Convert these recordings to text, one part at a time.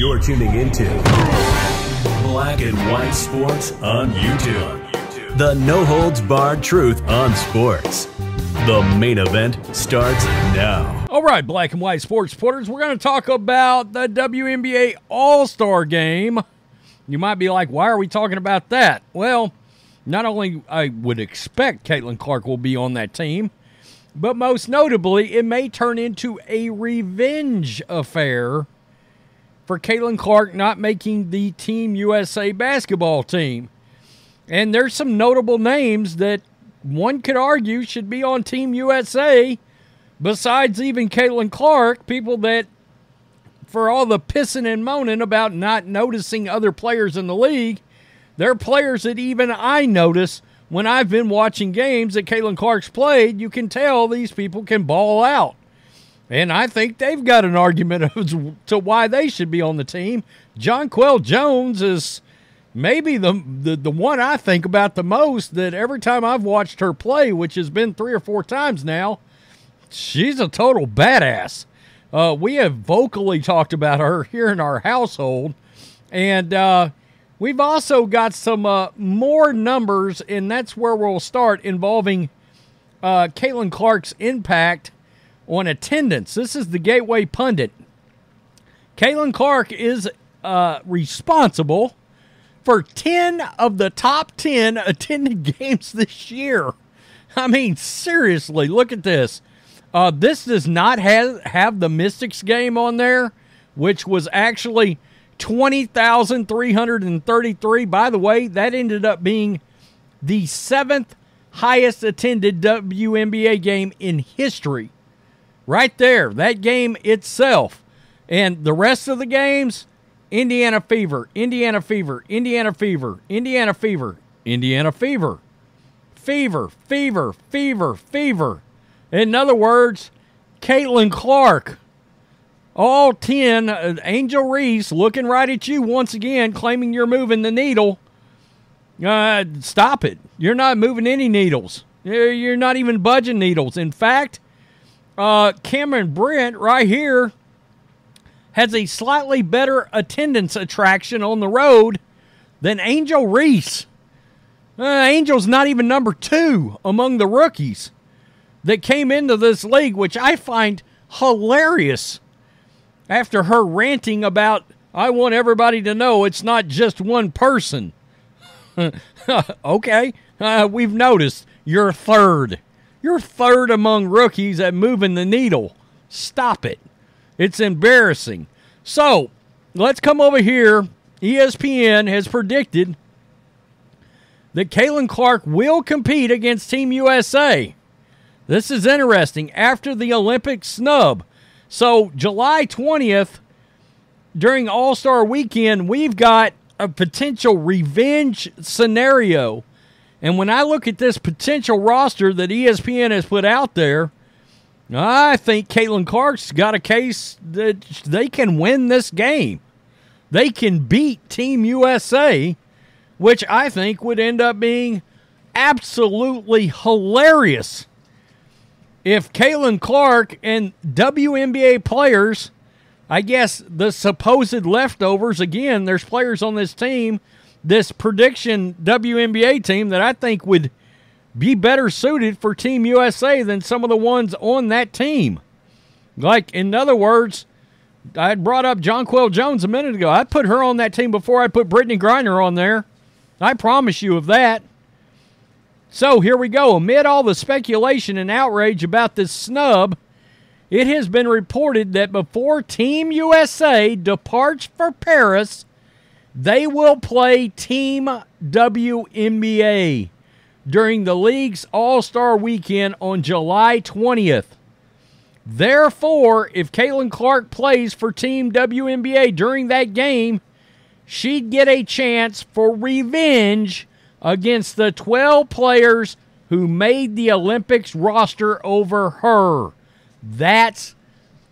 You're tuning into Black and White Sports on YouTube. The no-holds-barred truth on sports. The main event starts now. All right, Black and White Sports supporters, we're going to talk about the WNBA All-Star Game. You might be like, why are we talking about that? Well, not only I would expect Caitlin Clark will be on that team, but most notably, it may turn into a revenge affair for Caitlin Clark not making the Team USA basketball team. And there's some notable names that one could argue should be on Team USA, besides even Caitlin Clark, people that, for all the pissing and moaning about not noticing other players in the league, they're players that even I notice when I've been watching games that Caitlin Clark's played. You can tell these people can ball out. And I think they've got an argument as to why they should be on the team. Jonquel Jones is maybe the one I think about the most, that every time I've watched her play, which has been 3 or 4 times now, she's a total badass. We have vocally talked about her here in our household. And we've also got some more numbers, and that's where we'll start, involving Caitlin Clark's impact on attendance. This is the Gateway Pundit. Caitlin Clark is responsible for 10 of the top 10 attended games this year. I mean, seriously, look at this. This does not have the Mystics game on there, which was actually 20,333. By the way, that ended up being the 7th highest attended WNBA game in history. Right there, that game itself. And the rest of the games, Indiana Fever, Indiana Fever, Indiana Fever, Indiana Fever, Indiana Fever, Fever, Fever, Fever, Fever. In other words, Caitlin Clark, all 10, Angel Reese looking right at you once again, claiming you're moving the needle. Stop it. You're not moving any needles. You're not even budging needles. In fact, Cameron Brent right here has a slightly better attendance attraction on the road than Angel Reese. Angel's not even number 2 among the rookies that came into this league, which I find hilarious after her ranting about, I want everybody to know it's not just one person. Okay, we've noticed you're third. You're third among rookies at moving the needle. Stop it. It's embarrassing. So, let's come over here. ESPN has predicted that Caitlin Clark will compete against Team USA. This is interesting. After the Olympic snub. So, July 20th, during All-Star Weekend, we've got a potential revenge scenario. And when I look at this potential roster that ESPN has put out there, I think Caitlin Clark's got a case that they can win this game. They can beat Team USA, which I think would end up being absolutely hilarious if Caitlin Clark and WNBA players, I guess the supposed leftovers, again, there's players on this team, this prediction WNBA team, that I think would be better suited for Team USA than some of the ones on that team. Like, in other words, I had brought up Jonquel Jones a minute ago. I'd put her on that team before I put Brittney Griner on there. I promise you of that. So, here we go. Amid all the speculation and outrage about this snub, it has been reported that before Team USA departs for Paris, they will play Team WNBA during the league's All-Star Weekend on July 20th. Therefore, if Caitlin Clark plays for Team WNBA during that game, she'd get a chance for revenge against the 12 players who made the Olympics roster over her. That's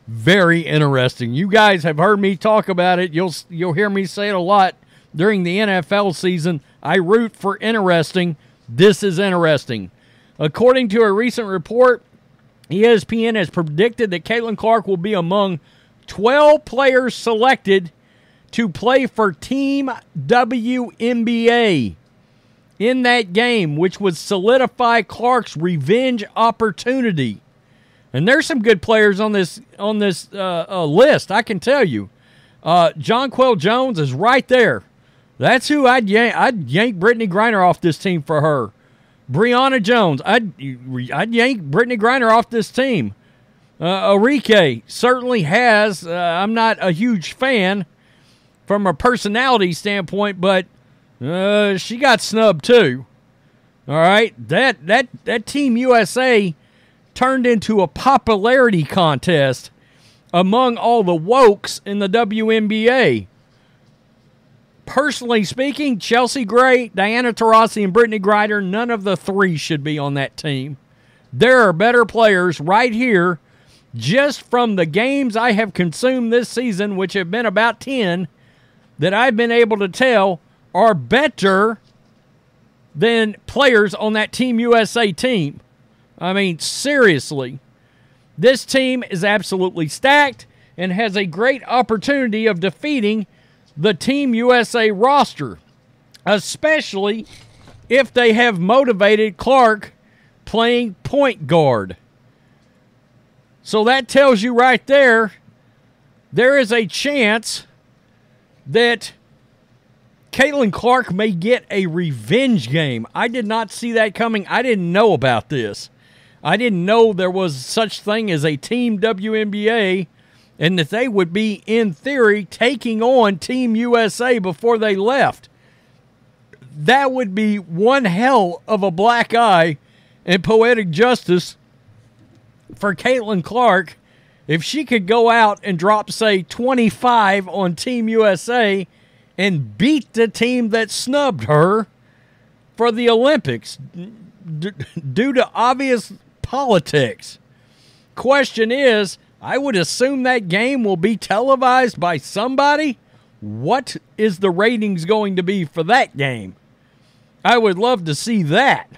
very interesting. You guys have heard me talk about it. You'll hear me say it a lot during the NFL season. I root for interesting. This is interesting. According to a recent report, ESPN has predicted that Caitlin Clark will be among 12 players selected to play for Team WNBA in that game, which would solidify Clark's revenge opportunity. And there's some good players on this list, I can tell you. Jonquel Jones is right there. That's who I'd yank Brittney Griner off this team for her. Brianna Jones, I'd yank Brittney Griner off this team. Arike certainly has. I'm not a huge fan from a personality standpoint, but she got snubbed too. All right, that Team USA turned into a popularity contest among all the wokes in the WNBA. Personally speaking, Chelsea Gray, Diana Taurasi, and Brittney Griner, none of the three should be on that team. There are better players right here, just from the games I have consumed this season, which have been about 10, that I've been able to tell are better than players on that Team USA team. I mean, seriously. This team is absolutely stacked and has a great opportunity of defeating the Team USA roster, especially if they have motivated Clark playing point guard. So that tells you right there, there is a chance that Caitlin Clark may get a revenge game. I did not see that coming. I didn't know about this. I didn't know there was such thing as a Team WNBA and that they would be, in theory, taking on Team USA before they left. That would be one hell of a black eye and poetic justice for Caitlin Clark if she could go out and drop, say, 25 on Team USA and beat the team that snubbed her for the Olympics due to obvious politics. Question is, I would assume that game will be televised by somebody. What is the ratings going to be for that game? I would love to see that.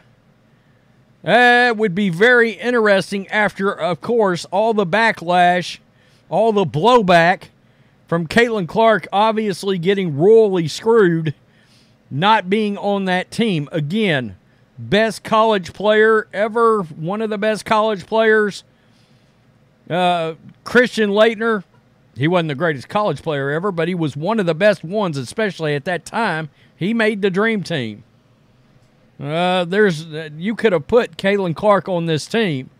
It would be very interesting after, of course, all the backlash, all the blowback from Caitlin Clark obviously getting royally screwed, not being on that team. Again, best college player ever, one of the best college players. Christian Laettner, he wasn't the greatest college player ever, but he was one of the best ones, especially at that time. He made the dream team. You could have put Caitlin Clark on this team.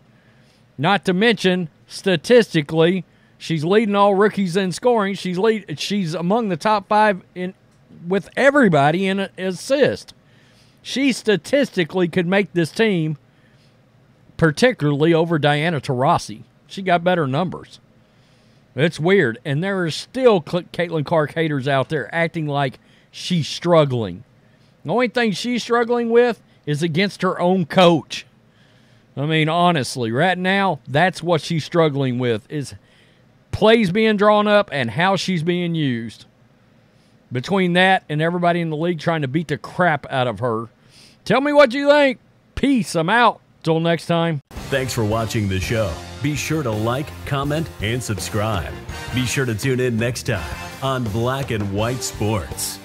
Not to mention, statistically, she's leading all rookies in scoring. She's among the top 5 with everybody in assist. She statistically could make this team, particularly over Diana Taurasi. She got better numbers. It's weird. And there are still Caitlin Clark haters out there acting like she's struggling. The only thing she's struggling with is against her own coach. I mean, honestly, right now, that's what she's struggling with, is plays being drawn up and how she's being used. Between that and everybody in the league trying to beat the crap out of her. Tell me what you think. Peace. I'm out. Till next time. Thanks for watching the show. Be sure to like, comment, and subscribe. Be sure to tune in next time on Black and White Sports.